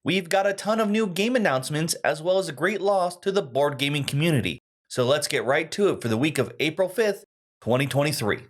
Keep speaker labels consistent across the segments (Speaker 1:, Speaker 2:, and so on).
Speaker 1: we've got a ton of new game announcements as well as a great loss to the board gaming community. So let's get right to it for the week of April 5th, 2023.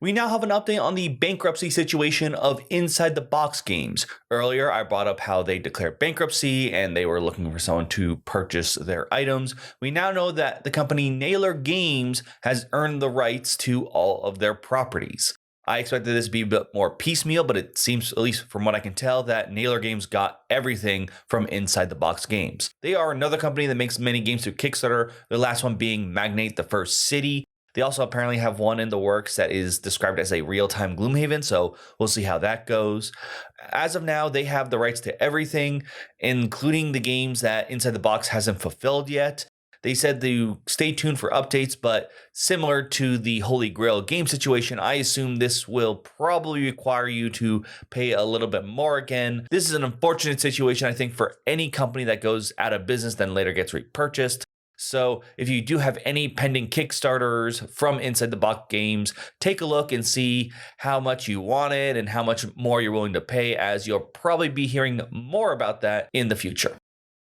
Speaker 1: We now have an update on the bankruptcy situation of Inside the Box Games. Earlier, I brought up how they declared bankruptcy and they were looking for someone to purchase their items. We now know that the company Naylor Games has earned the rights to all of their properties. I expected this to be a bit more piecemeal, but it seems, at least from what I can tell, that Naylor Games got everything from Inside the Box Games. They are another company that makes many games through Kickstarter, their last one being Magnate the First City. They also apparently have one in the works that is described as a real-time Gloomhaven, so we'll see how that goes. As of now, they have the rights to everything, including the games that Inside the Box hasn't fulfilled yet. They said to stay tuned for updates, but similar to the Holy Grail game situation, I assume this will probably require you to pay a little bit more again. This is an unfortunate situation, I think, for any company that goes out of business then later gets repurchased. So if you do have any pending Kickstarters from Inside the Box Games, take a look and see how much you wanted and how much more you're willing to pay, as you'll probably be hearing more about that in the future.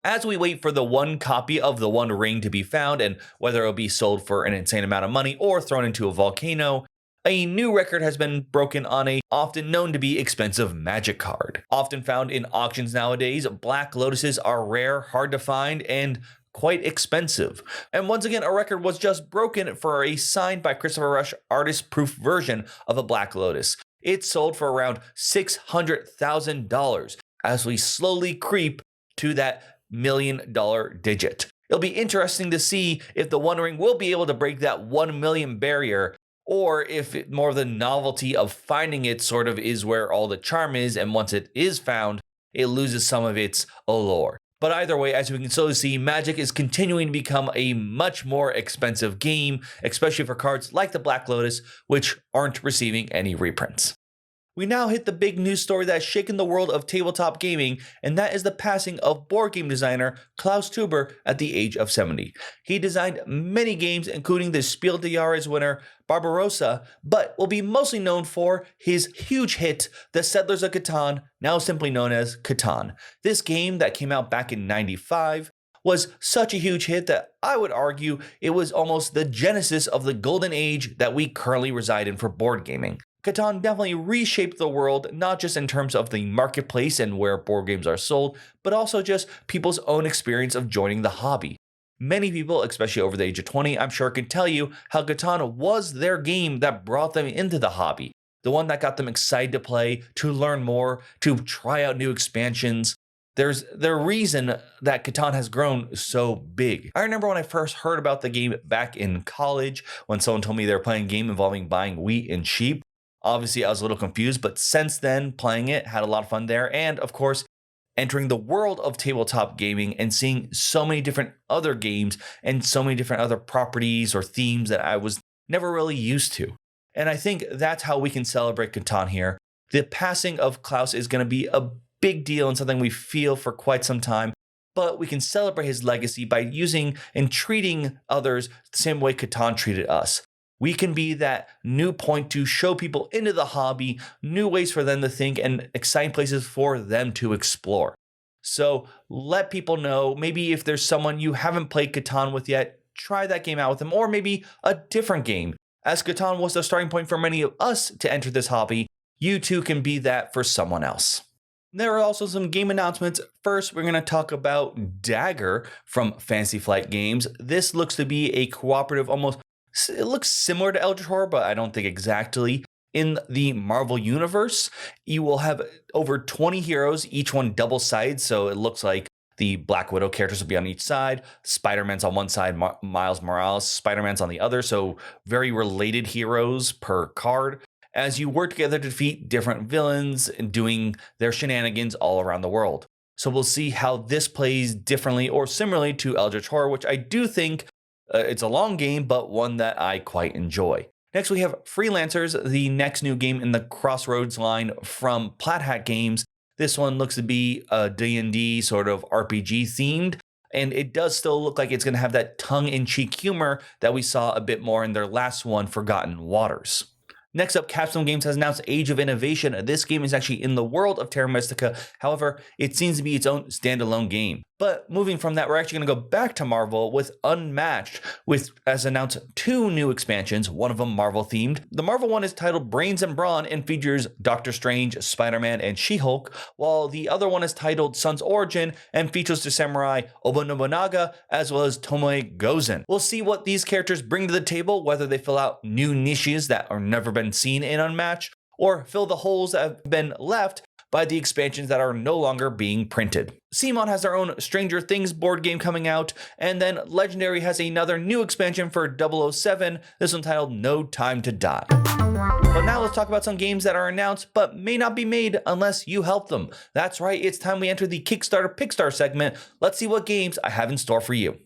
Speaker 1: As we wait for the one copy of the One Ring to be found and whether it'll be sold for an insane amount of money or thrown into a volcano, a new record has been broken on a often known to be expensive Magic card. Often found in auctions nowadays, Black Lotuses are rare, hard to find, and quite expensive. And once again, a record was just broken for a signed by Christopher Rush artist-proof version of a Black Lotus. It sold for around $600,000 as we slowly creep to that $1 million digit. It'll be interesting to see if the One Ring will be able to break that 1 million barrier, or if more of the novelty of finding it sort of is where all the charm is, and once it is found, it loses some of its allure. But either way, as we can slowly see, Magic is continuing to become a much more expensive game, especially for cards like the Black Lotus, which aren't receiving any reprints. We now hit the big news story that has shaken the world of tabletop gaming, and that is the passing of board game designer Klaus Teuber at the age of 70. He designed many games, including the Spiel des Jahres winner Barbarossa, but will be mostly known for his huge hit, The Settlers of Catan, now simply known as Catan. This game that came out back in '95 was such a huge hit that I would argue it was almost the genesis of the golden age that we currently reside in for board gaming. Catan definitely reshaped the world, not just in terms of the marketplace and where board games are sold, but also just people's own experience of joining the hobby. Many people, especially over the age of 20, I'm sure can tell you how Catan was their game that brought them into the hobby. The one that got them excited to play, to learn more, to try out new expansions. There's the reason that Catan has grown so big. I remember when I first heard about the game back in college, when someone told me they were playing a game involving buying wheat and sheep. Obviously, I was a little confused, but since then, playing it, had a lot of fun there. And of course, entering the world of tabletop gaming and seeing so many different other games and so many different other properties or themes that I was never really used to. And I think that's how we can celebrate Catan here. The passing of Klaus is going to be a big deal and something we feel for quite some time, but we can celebrate his legacy by using and treating others the same way Catan treated us. We can be that new point to show people into the hobby, new ways for them to think, and exciting places for them to explore. So let people know, maybe if there's someone you haven't played Catan with yet, try that game out with them, or maybe a different game. As Catan was the starting point for many of us to enter this hobby, you too can be that for someone else. There are also some game announcements. First, we're going to talk about Dagger from Fantasy Flight Games. This looks to be a cooperative, it looks similar to Eldritch Horror, but I don't think exactly. In the Marvel Universe, you will have over 20 heroes, each one double-sided, so it looks like the Black Widow characters will be on each side. Spider-Man's on one side, Miles Morales, Spider-Man's on the other, so very related heroes per card, as you work together to defeat different villains and doing their shenanigans all around the world. So we'll see how this plays differently or similarly to Eldritch Horror, which I do think it's a long game, but one that I quite enjoy. Next, we have Freelancers, the next new game in the Crossroads line from Plaid Hat Games. This one looks to be a D&D sort of RPG themed, and it does still look like it's going to have that tongue-in-cheek humor that we saw a bit more in their last one, Forgotten Waters. Next up, Capstone Games has announced Age of Innovation. This game is actually in the world of Terra Mystica. However, it seems to be its own standalone game. But moving from that, we're actually going to go back to Marvel with Unmatched, with, as announced, 2 new expansions, one of them Marvel themed. The Marvel one is titled Brains and Brawn and features Doctor Strange, Spider-Man, and She-Hulk, while the other one is titled Sun's Origin and features the samurai Oba Nobunaga as well as Tomoe Gozen. We'll see what these characters bring to the table, whether they fill out new niches that are never been seen in Unmatched, or fill the holes that have been left by the expansions that are no longer being printed. CMON has their own Stranger Things board game coming out, and then Legendary has another new expansion for 007, this one titled No Time to Die. But now let's talk about some games that are announced but may not be made unless you help them. That's right, it's time we enter the Kickstarter Pickstarter segment. Let's see what games I have in store for you.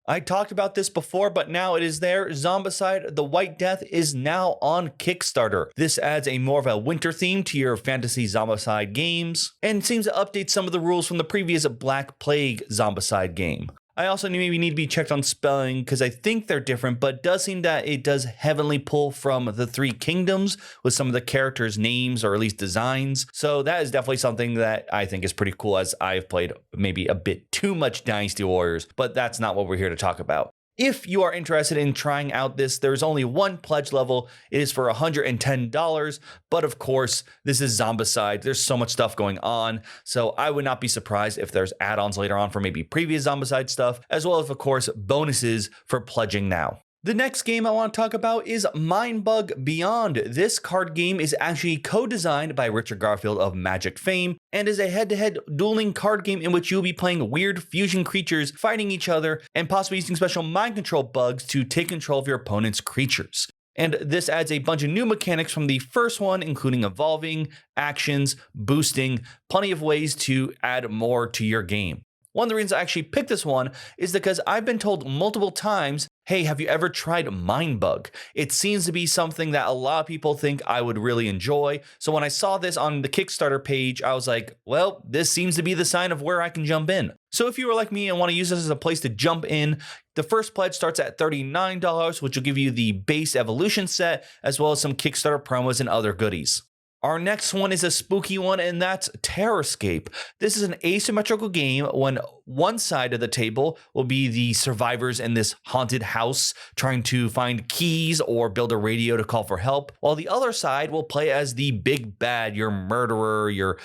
Speaker 1: I talked about this before, but now it is there. Zombicide: The White Death is now on Kickstarter. This adds a more of a winter theme to your fantasy Zombicide games and seems to update some of the rules from the previous Black Plague Zombicide game. I also maybe need to be checked on spelling because I think they're different, but it does seem that it does heavily pull from the 3 Kingdoms with some of the characters' names or at least designs. So that is definitely something that I think is pretty cool, as I've played maybe a bit too much Dynasty Warriors, but that's not what we're here to talk about. If you are interested in trying out this, there's only one pledge level. It is for $110, but of course, this is Zombicide. There's so much stuff going on, so I would not be surprised if there's add-ons later on for maybe previous Zombicide stuff, as well as, of course, bonuses for pledging now. The next game I want to talk about is Mindbug Beyond. This card game is actually co-designed by Richard Garfield of Magic fame and is a head-to-head dueling card game in which you'll be playing weird fusion creatures fighting each other and possibly using special mind control bugs to take control of your opponent's creatures. And this adds a bunch of new mechanics from the first one, including evolving, actions, boosting, plenty of ways to add more to your game. One of the reasons I actually picked this one is because I've been told multiple times, hey, have you ever tried Mindbug? It seems to be something that a lot of people think I would really enjoy. So when I saw this on the Kickstarter page, I was like, well, this seems to be the sign of where I can jump in. So if you are like me and want to use this as a place to jump in, the first pledge starts at $39, which will give you the base evolution set, as well as some Kickstarter promos and other goodies. Our next one is a spooky one, and that's Terrorscape. This is an asymmetrical game when one side of the table will be the survivors in this haunted house trying to find keys or build a radio to call for help, while the other side will play as the big bad, your murderer, your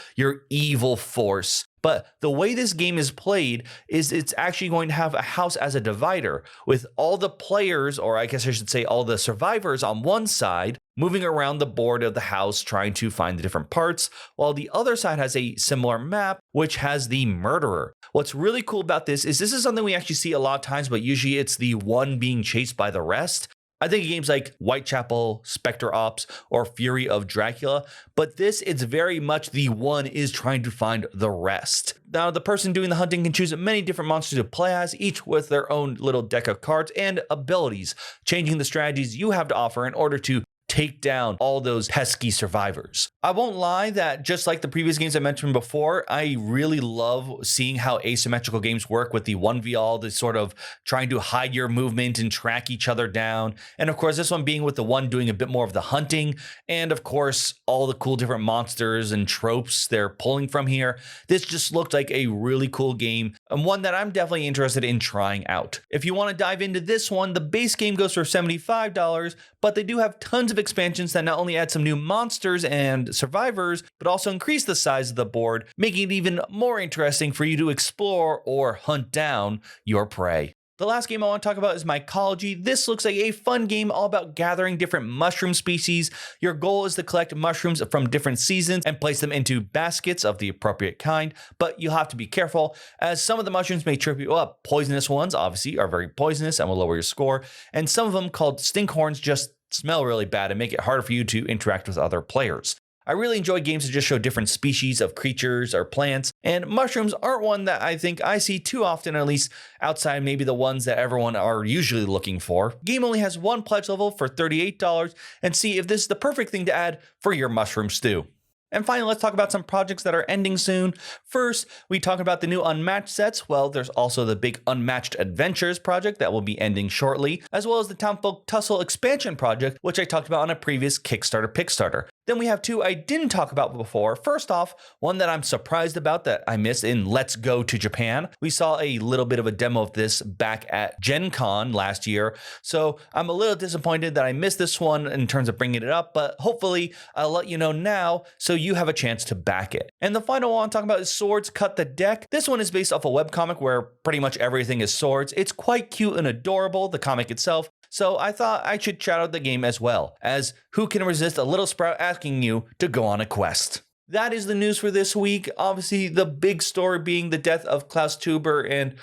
Speaker 1: evil force. But the way this game is played is it's actually going to have a house as a divider with all the players, or I guess I should say all the survivors on one side, moving around the board of the house trying to find the different parts, while the other side has a similar map which has the murderer. What's really cool about this is something we actually see a lot of times, but usually it's the one being chased by the rest. I think games like Whitechapel, Spectre Ops, or Fury of Dracula, but this, it's very much the one is trying to find the rest. Now, the person doing the hunting can choose many different monsters to play as, each with their own little deck of cards and abilities, changing the strategies you have to offer in order to take down all those pesky survivors. I won't lie that just like the previous games I mentioned before, I really love seeing how asymmetrical games work with the 1v all, the sort of trying to hide your movement and track each other down. And of course, this one being with the one doing a bit more of the hunting. And of course, all the cool different monsters and tropes they're pulling from here. This just looked like a really cool game and one that I'm definitely interested in trying out. If you want to dive into this one, the base game goes for $75, but they do have tons of expansions that not only add some new monsters and survivors, but also increase the size of the board, making it even more interesting for you to explore or hunt down your prey. The last game I want to talk about is Mycology. This looks like a fun game all about gathering different mushroom species. Your goal is to collect mushrooms from different seasons and place them into baskets of the appropriate kind, but you'll have to be careful as some of the mushrooms may trip you up. Poisonous ones, obviously, are very poisonous and will lower your score, and some of them, called stinkhorns, just smell really bad and make it harder for you to interact with other players. I really enjoy games that just show different species of creatures or plants, and mushrooms aren't one that I think I see too often, at least outside maybe the ones that everyone are usually looking for. Game only has one pledge level for $38, and see if this is the perfect thing to add for your mushroom stew. And finally, let's talk about some projects that are ending soon. First, we talk about the new Unmatched sets. Well, there's also the big Unmatched Adventures project that will be ending shortly, as well as the Townfolk Tussle expansion project, which I talked about on a previous Kickstarter Pickstarter. Then we have two I didn't talk about before. First off, one that I'm surprised about that I missed in Let's Go to Japan. We saw a little bit of a demo of this back at Gen Con last year, so I'm a little disappointed that I missed this one in terms of bringing it up, but hopefully I'll let you know now so you have a chance to back it. And the final one I'm talking about is Swords Cut the Deck. This one is based off a webcomic where pretty much everything is swords. It's quite cute and adorable, the comic itself. So I thought I should shout out the game as well, as who can resist a little sprout asking you to go on a quest? That is the news for this week. Obviously, the big story being the death of Klaus Teuber, and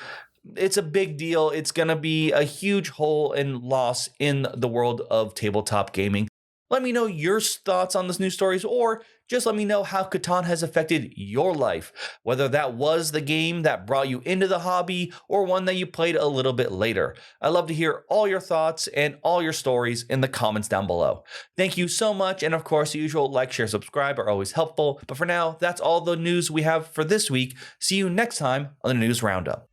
Speaker 1: it's a big deal. It's going to be a huge hole and loss in the world of tabletop gaming. Let me know your thoughts on this news stories, or just let me know how Catan has affected your life, whether that was the game that brought you into the hobby or one that you played a little bit later. I'd love to hear all your thoughts and all your stories in the comments down below. Thank you so much, and of course, the usual like, share, subscribe are always helpful. But for now, that's all the news we have for this week. See you next time on the News Roundup.